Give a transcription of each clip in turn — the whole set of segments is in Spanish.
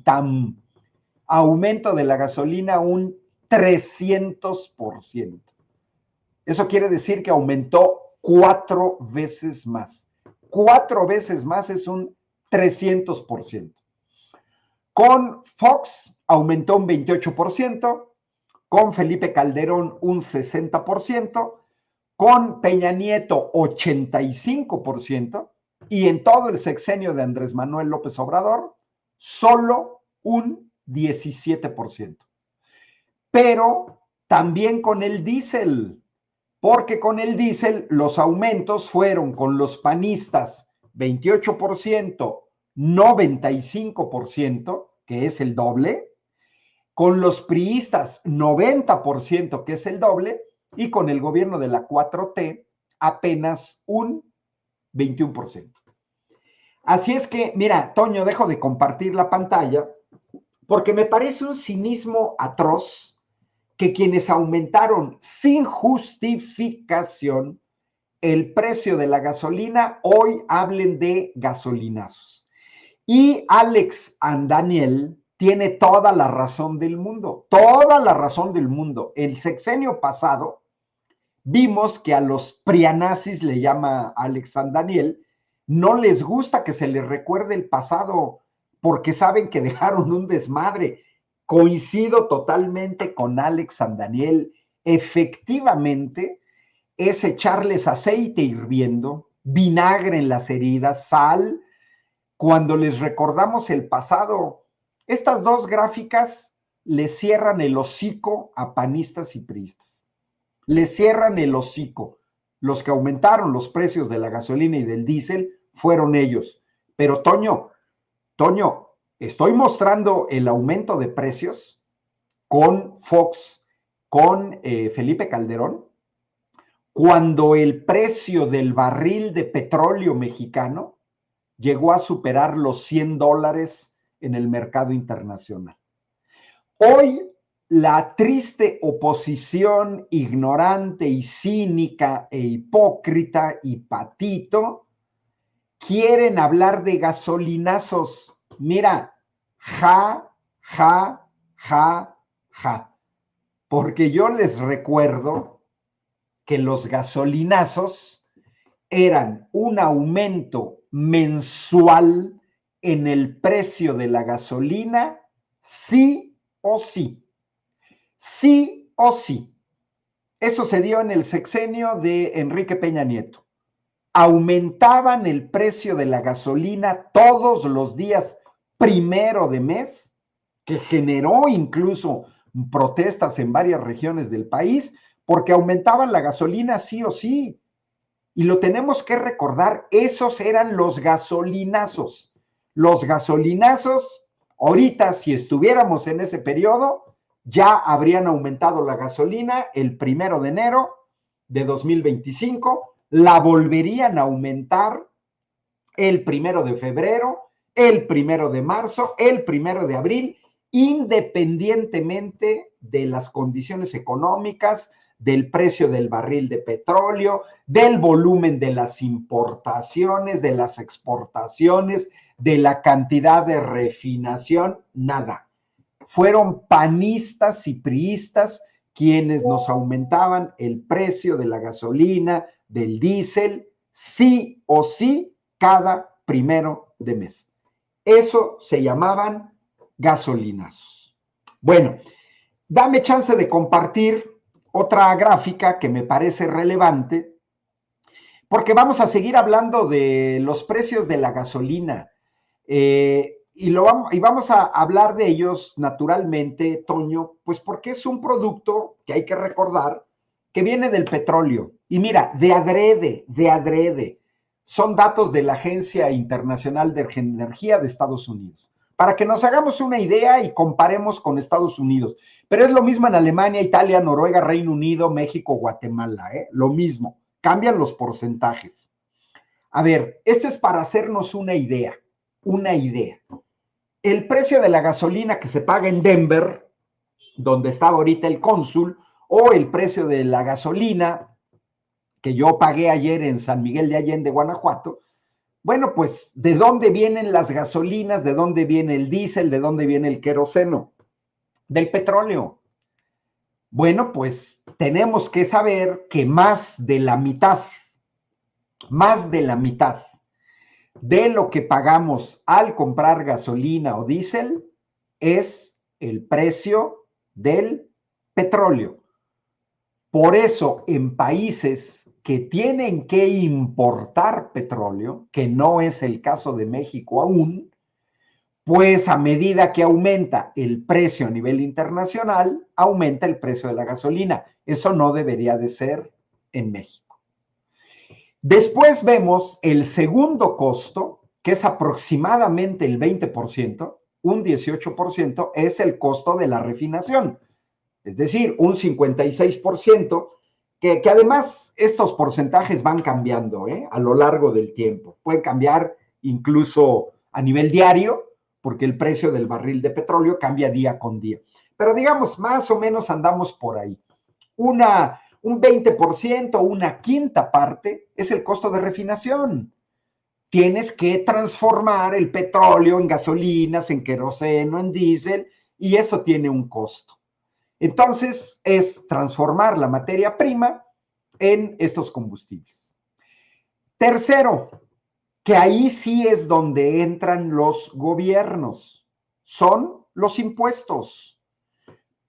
vitam. Aumento de la gasolina un 300%. Eso quiere decir que aumentó 4 veces más. 4 veces más es un 300%. Con Fox aumentó un 28%, con Felipe Calderón un 60%, con Peña Nieto 85%, y en todo el sexenio de Andrés Manuel López Obrador, solo un 17%. Pero también con el diésel, porque con el diésel los aumentos fueron con los panistas 28%, 95%, que es el doble, con los priistas 90%, que es el doble, y con el gobierno de la 4T apenas un 21%. Así es que, mira, Toño, dejo de compartir la pantalla porque me parece un cinismo atroz que quienes aumentaron sin justificación el precio de la gasolina hoy hablen de gasolinazos. Y Alex Andaniel tiene toda la razón del mundo, toda la razón del mundo. El sexenio pasado vimos que a los prianazis, le llama Alex Andaniel, no les gusta que se les recuerde el pasado porque saben que dejaron un desmadre. Coincido totalmente con Alex Andaniel. Efectivamente, es echarles aceite hirviendo, vinagre en las heridas, sal, cuando les recordamos el pasado. Estas dos gráficas le cierran el hocico a panistas y priistas. Le cierran el hocico. Los que aumentaron los precios de la gasolina y del diésel fueron ellos. Pero Toño, estoy mostrando el aumento de precios con Fox, con Felipe Calderón, cuando el precio del barril de petróleo mexicano llegó a superar los $100 en el mercado internacional. Hoy, la triste oposición ignorante y cínica e hipócrita y patito quieren hablar de gasolinazos. Mira, ja, porque yo les recuerdo que los gasolinazos eran un aumento mensual en el precio de la gasolina, sí o sí. Sí o sí. Eso se dio en el sexenio de Enrique Peña Nieto. Aumentaban el precio de la gasolina todos los días primero de mes, que generó incluso protestas en varias regiones del país, porque aumentaban la gasolina sí o sí. Y lo tenemos que recordar, esos eran los gasolinazos. Los gasolinazos, ahorita si estuviéramos en ese periodo, ya habrían aumentado la gasolina el 1 de enero de 2025, la volverían a aumentar el 1 de febrero, el 1 de marzo, el 1 de abril, independientemente de las condiciones económicas, del precio del barril de petróleo, del volumen de las importaciones, de las exportaciones, de la cantidad de refinación, nada. Fueron panistas y priistas quienes nos aumentaban el precio de la gasolina, del diésel, sí o sí, cada 1 de mes. Eso se llamaban gasolinazos. Bueno, dame chance de compartir otra gráfica que me parece relevante, porque vamos a seguir hablando de los precios de la gasolina. Y vamos a hablar de ellos naturalmente, Toño, pues porque es un producto que hay que recordar que viene del petróleo. Y mira, de adrede, son datos de la Agencia Internacional de Energía de Estados Unidos, para que nos hagamos una idea y comparemos con Estados Unidos. Pero es lo mismo en Alemania, Italia, Noruega, Reino Unido, México, Guatemala, lo mismo, cambian los porcentajes. A ver, esto es para hacernos una idea. El precio de la gasolina que se paga en Denver, donde estaba ahorita el cónsul, o el precio de la gasolina que yo pagué ayer en San Miguel de Allende, Guanajuato, Bueno, pues, ¿de dónde vienen las gasolinas? ¿De dónde viene el diésel? ¿De dónde viene el queroseno? Del petróleo. Bueno, pues tenemos que saber que más de la mitad de lo que pagamos al comprar gasolina o diésel es el precio del petróleo. Por eso, en países que tienen que importar petróleo, que no es el caso de México aún, pues a medida que aumenta el precio a nivel internacional, aumenta el precio de la gasolina. Eso no debería de ser en México. Después vemos el segundo costo, que es aproximadamente el 20%, un 18% es el costo de la refinación. Es decir, un 56%, que además estos porcentajes van cambiando a lo largo del tiempo. Pueden cambiar incluso a nivel diario, porque el precio del barril de petróleo cambia día con día. Pero digamos, más o menos andamos por ahí. Un 20%, una quinta parte, es el costo de refinación. Tienes que transformar el petróleo en gasolinas, en queroseno, en diésel, y eso tiene un costo. Entonces, es transformar la materia prima en estos combustibles. Tercero, que ahí sí es donde entran los gobiernos, son los impuestos.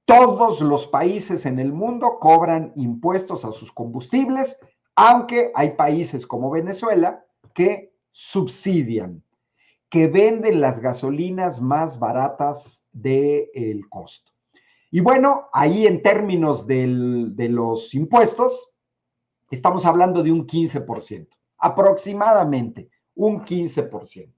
Todos los países en el mundo cobran impuestos a sus combustibles, aunque hay países como Venezuela que subsidian, que venden las gasolinas más baratas del costo. Y bueno, ahí en términos de los impuestos, estamos hablando de un 15%, aproximadamente un 15%.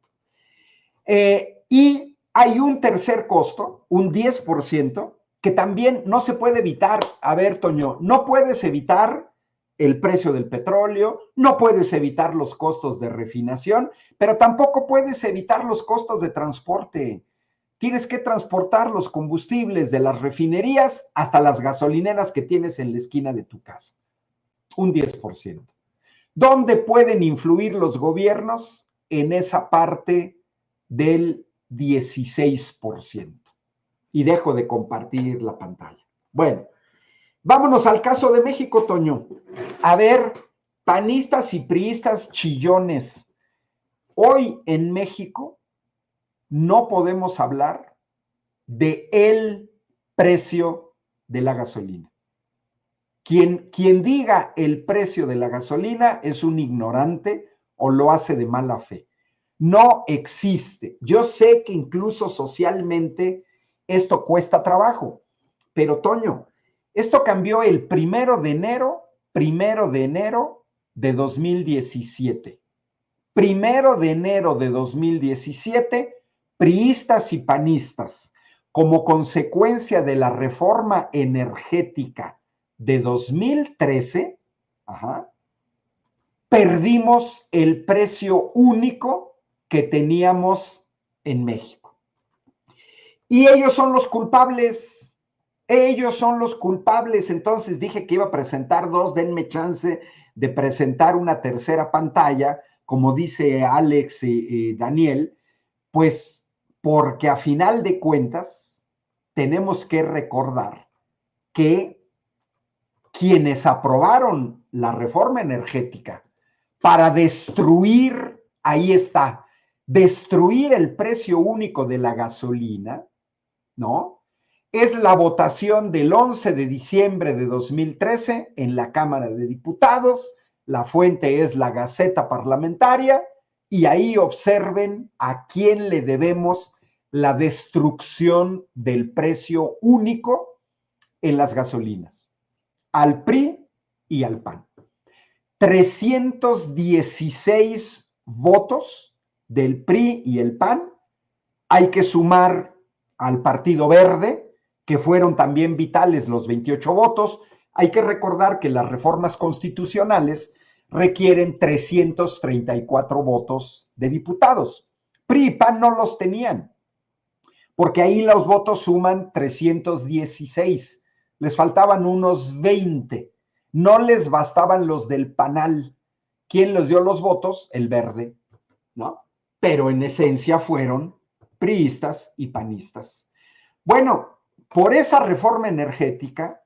Y hay un tercer costo, un 10%, que también no se puede evitar. A ver, Toño, no puedes evitar el precio del petróleo, no puedes evitar los costos de refinación, pero tampoco puedes evitar los costos de transporte. Tienes que transportar los combustibles de las refinerías hasta las gasolineras que tienes en la esquina de tu casa. Un 10%. ¿Dónde pueden influir los gobiernos? En esa parte del 16%. Y dejo de compartir la pantalla. Bueno, vámonos al caso de México, Toño. A ver, panistas y priistas chillones. Hoy en México no podemos hablar de el precio de la gasolina. Quien diga el precio de la gasolina es un ignorante o lo hace de mala fe. No existe. Yo sé que incluso socialmente esto cuesta trabajo, pero Toño, esto cambió el 1 de 2017. 1 de 2017, priistas y panistas, como consecuencia de la reforma energética de 2013, perdimos el precio único que teníamos en México. Y ellos son los culpables. Ellos son los culpables. Entonces dije que iba a presentar dos. Denme chance de presentar una tercera pantalla, como dice Alex y Daniel, pues porque a final de cuentas tenemos que recordar que quienes aprobaron la reforma energética para destruir, ahí está, destruir el precio único de la gasolina, ¿no? Es la votación del 11 de diciembre de 2013 en la Cámara de Diputados. La fuente es la Gaceta Parlamentaria y ahí observen a quién le debemos la destrucción del precio único en las gasolinas. Al PRI y al PAN. 316 votos del PRI y el PAN. Hay que sumar al Partido Verde, que fueron también vitales los 28 votos. Hay que recordar que las reformas constitucionales requieren 334 votos de diputados. PRI y PAN no los tenían, porque ahí los votos suman 316. Les faltaban unos 20. No les bastaban los del PANAL. ¿Quién les dio los votos? El Verde. ¿no? Pero en esencia fueron priistas y panistas. Bueno, por esa reforma energética,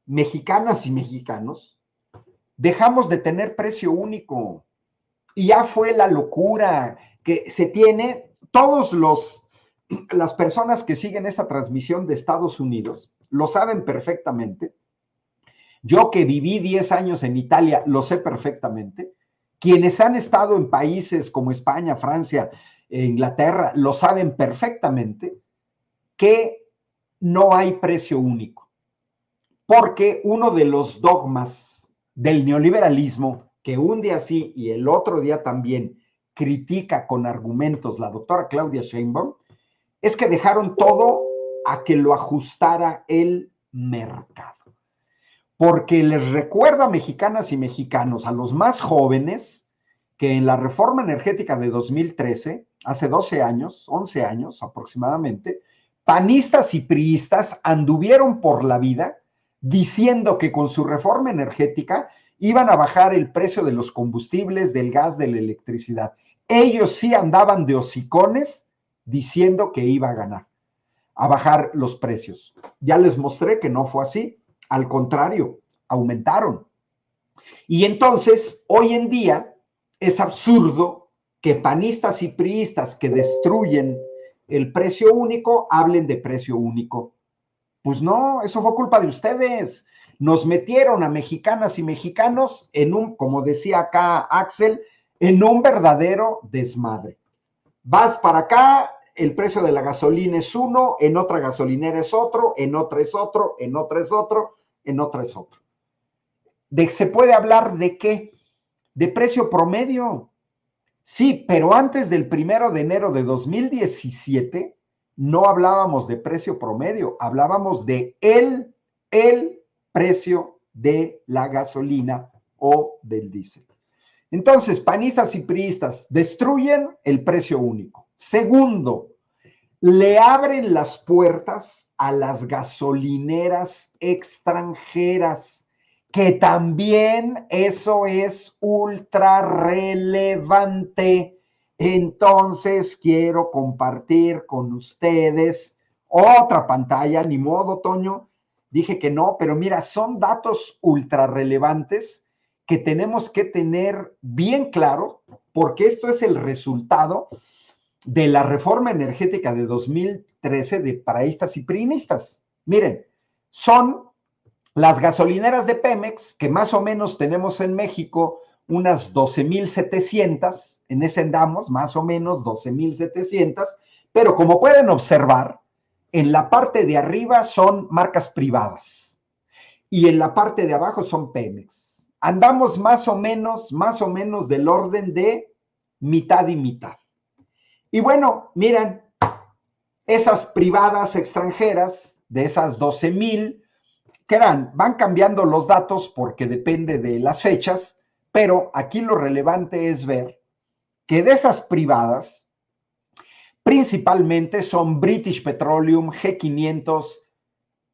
mexicanas y mexicanos, dejamos de tener precio único. Y ya fue la locura que se tiene. Las personas que siguen esta transmisión de Estados Unidos lo saben perfectamente. Yo que viví 10 años en Italia lo sé perfectamente. Quienes han estado en países como España, Francia, Inglaterra, lo saben perfectamente que no hay precio único. Porque uno de los dogmas del neoliberalismo, que un día sí y el otro día también critica con argumentos la doctora Claudia Sheinbaum, es que dejaron todo a que lo ajustara el mercado. Porque les recuerda a mexicanas y mexicanos, a los más jóvenes, que en la reforma energética de 2013, hace 12 años, 11 años aproximadamente, panistas y priistas anduvieron por la vida diciendo que con su reforma energética iban a bajar el precio de los combustibles, del gas, de la electricidad. Ellos sí andaban de hocicones diciendo que iba a bajar los precios. Ya les mostré que no fue así. Al contrario, aumentaron. Y entonces, hoy en día, es absurdo que panistas y priistas que destruyen el precio único hablen de precio único. Pues no, eso fue culpa de ustedes. Nos metieron a mexicanas y mexicanos en un, como decía acá Axel, en un verdadero desmadre. Vas para acá, el precio de la gasolina es uno, en otra gasolinera es otro, en otra es otro, en otra es otro, en otra es otro. ¿Se puede hablar de qué? De precio promedio. Sí, pero antes del 1 de enero de 2017 no hablábamos de precio promedio, hablábamos de el precio de la gasolina o del diésel. Entonces, panistas y priistas destruyen el precio único. Segundo, le abren las puertas a las gasolineras extranjeras, que también eso es ultra relevante. Entonces, quiero compartir con ustedes otra pantalla, ni modo, Toño, dije que no, pero mira, son datos ultra relevantes que tenemos que tener bien claro, porque esto es el resultado de la reforma energética de 2013 de paraístas y priistas. Miren, son las gasolineras de Pemex, que más o menos tenemos en México unas 12,700, en ese andamos, más o menos 12,700, pero como pueden observar, en la parte de arriba son marcas privadas y en la parte de abajo son Pemex. Andamos más o menos del orden de mitad y mitad. Y bueno, miren, esas privadas extranjeras, de esas 12,000, que van cambiando los datos porque depende de las fechas, pero aquí lo relevante es ver que de esas privadas, principalmente son British Petroleum, G500,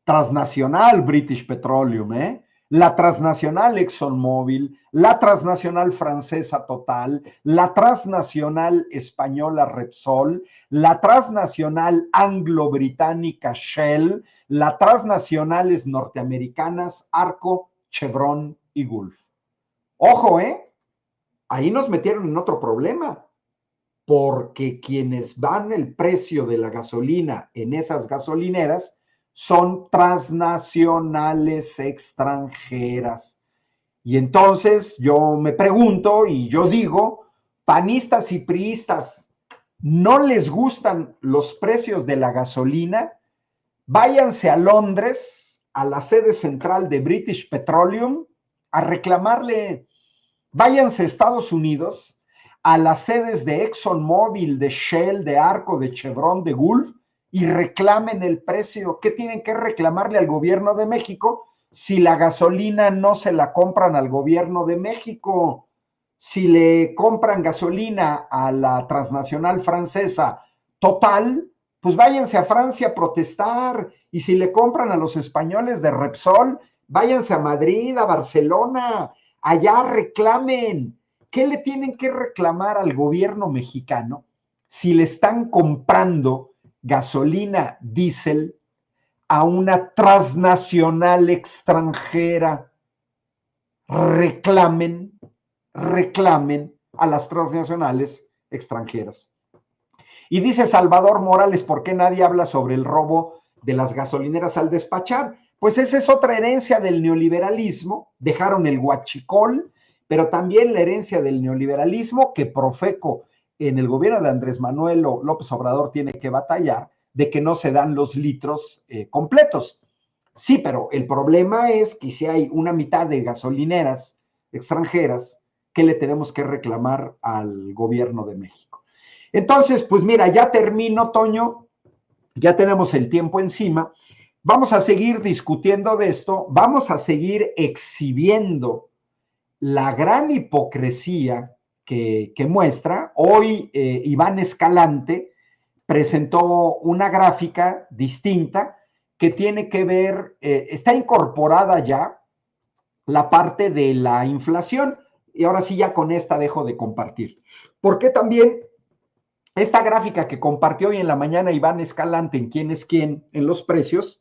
transnacional British Petroleum, la transnacional ExxonMobil, la transnacional francesa Total, la transnacional española Repsol, la transnacional anglo-británica Shell, las transnacionales norteamericanas Arco, Chevron y Gulf. Ojo, ahí nos metieron en otro problema, porque quienes van el precio de la gasolina en esas gasolineras son transnacionales extranjeras. Y entonces yo me pregunto y yo digo, panistas y priistas, ¿no les gustan los precios de la gasolina? Váyanse a Londres, a la sede central de British Petroleum, a reclamarle. Váyanse a Estados Unidos, a las sedes de ExxonMobil, de Shell, de Arco, de Chevron, de Gulf, y reclamen el precio. ¿Qué tienen que reclamarle al gobierno de México si la gasolina no se la compran al gobierno de México? Si le compran gasolina a la transnacional francesa Total, pues váyanse a Francia a protestar. Y si le compran a los españoles de Repsol, váyanse a Madrid, a Barcelona. Allá reclamen ¿qué le tienen que reclamar al gobierno mexicano si le están comprando gasolina diésel a una transnacional extranjera? Reclamen a las transnacionales extranjeras. Y dice Salvador Morales, ¿por qué nadie habla sobre el robo de las gasolineras al despachar? Pues esa es otra herencia del neoliberalismo. Dejaron el huachicol, pero también la herencia del neoliberalismo que Profeco en el gobierno de Andrés Manuel López Obrador tiene que batallar, de que no se dan los litros completos. Sí, pero el problema es que si hay una mitad de gasolineras extranjeras, ¿qué le tenemos que reclamar al gobierno de México? Entonces, pues mira, ya termino, Toño, ya tenemos el tiempo encima. Vamos a seguir discutiendo de esto, vamos a seguir exhibiendo la gran hipocresía que muestra. Hoy Iván Escalante presentó una gráfica distinta que tiene que ver, está incorporada ya la parte de la inflación, y ahora sí ya con esta dejo de compartir, porque también esta gráfica que compartió hoy en la mañana Iván Escalante en Quién es Quién en los precios,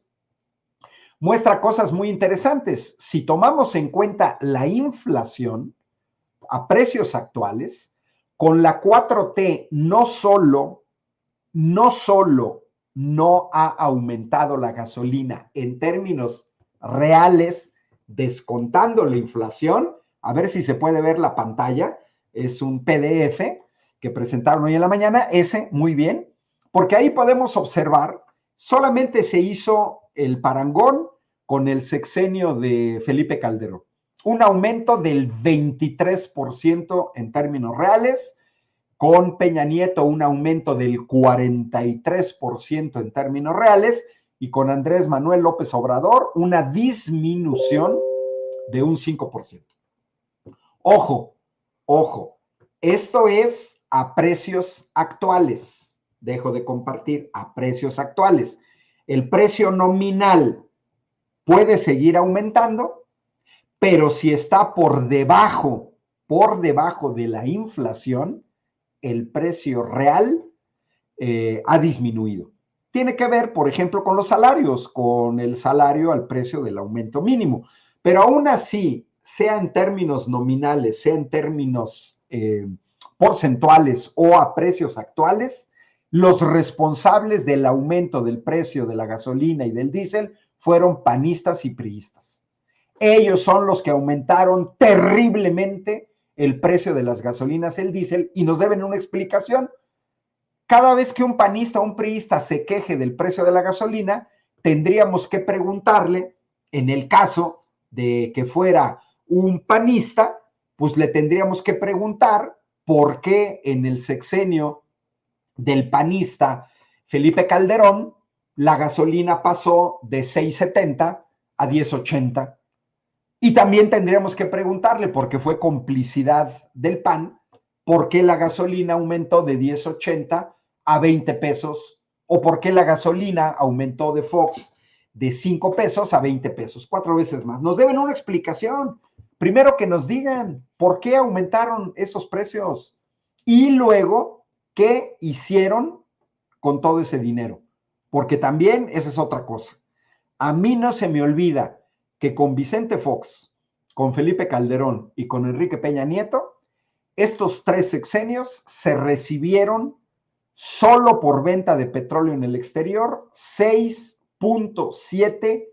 muestra cosas muy interesantes. Si tomamos en cuenta la inflación a precios actuales, con la 4T no solo no ha aumentado la gasolina en términos reales, descontando la inflación. A ver si se puede ver la pantalla. Es un PDF que presentaron hoy en la mañana. Ese, muy bien, porque ahí podemos observar, solamente se hizo el parangón con el sexenio de Felipe Calderón. Un aumento del 23% en términos reales. Con Peña Nieto un aumento del 43% en términos reales y con Andrés Manuel López Obrador una disminución de un 5%. Ojo, ojo, esto es a precios actuales. Dejo de compartir a precios actuales. El precio nominal puede seguir aumentando, pero si está por debajo de la inflación, el precio real ha disminuido. Tiene que ver, por ejemplo, con los salarios, con el salario al precio del aumento mínimo. Pero aún así, sea en términos nominales, sea en términos porcentuales o a precios actuales, los responsables del aumento del precio de la gasolina y del diésel fueron panistas y priistas. Ellos son los que aumentaron terriblemente el precio de las gasolinas, el diésel, y nos deben una explicación. Cada vez que un panista o un priista se queje del precio de la gasolina, tendríamos que preguntarle, en el caso de que fuera un panista, pues le tendríamos que preguntar por qué en el sexenio del panista Felipe Calderón la gasolina pasó de 6.70 a 10.80. Y también tendríamos que preguntarle, porque fue complicidad del PAN, por qué la gasolina aumentó de 10.80 a 20 pesos, o por qué la gasolina aumentó de Fox de 5 pesos a 20 pesos, 4 veces más. Nos deben una explicación. Primero que nos digan por qué aumentaron esos precios y luego qué hicieron con todo ese dinero, porque también esa es otra cosa. A mí no se me olvida que con Vicente Fox, con Felipe Calderón y con Enrique Peña Nieto, estos 3 sexenios se recibieron solo por venta de petróleo en el exterior 6.7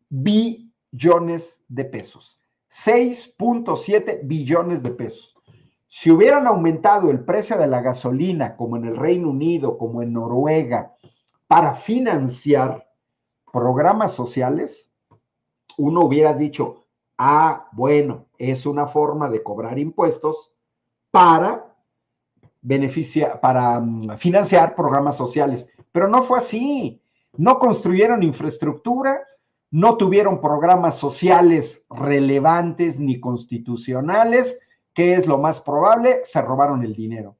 billones de pesos. 6.7 billones de pesos. Si hubieran aumentado el precio de la gasolina, como en el Reino Unido, como en Noruega, para financiar programas sociales, uno hubiera dicho, bueno, es una forma de cobrar impuestos para financiar programas sociales. Pero no fue así. No construyeron infraestructura, no tuvieron programas sociales relevantes ni constitucionales. ¿Qué es lo más probable? Se robaron el dinero.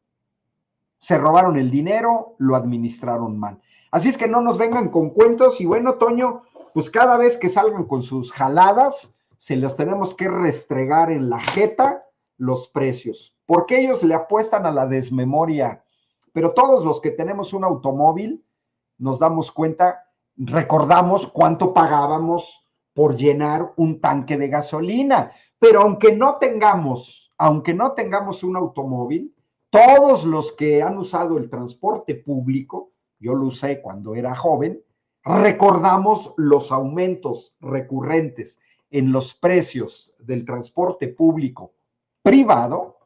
Se robaron el dinero, lo administraron mal. Así es que no nos vengan con cuentos. Y bueno, Toño, pues cada vez que salgan con sus jaladas, se los tenemos que restregar en la jeta los precios, porque ellos le apuestan a la desmemoria, pero todos los que tenemos un automóvil nos damos cuenta, recordamos cuánto pagábamos por llenar un tanque de gasolina, pero aunque no tengamos un automóvil, todos los que han usado el transporte público, yo lo usé cuando era joven, recordamos los aumentos recurrentes en los precios del transporte público privado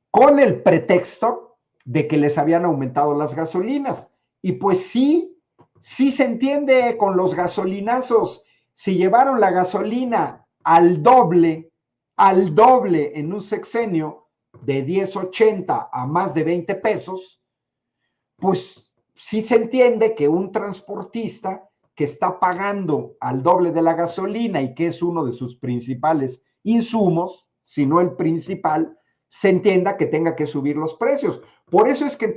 con el pretexto de que les habían aumentado las gasolinas. Y pues sí, sí se entiende con los gasolinazos. Si llevaron la gasolina al doble en un sexenio de 10.80 a más de 20 pesos, pues sí se entiende que un transportista que está pagando al doble de la gasolina y que es uno de sus principales insumos, si no el principal, se entienda que tenga que subir los precios. Por eso es que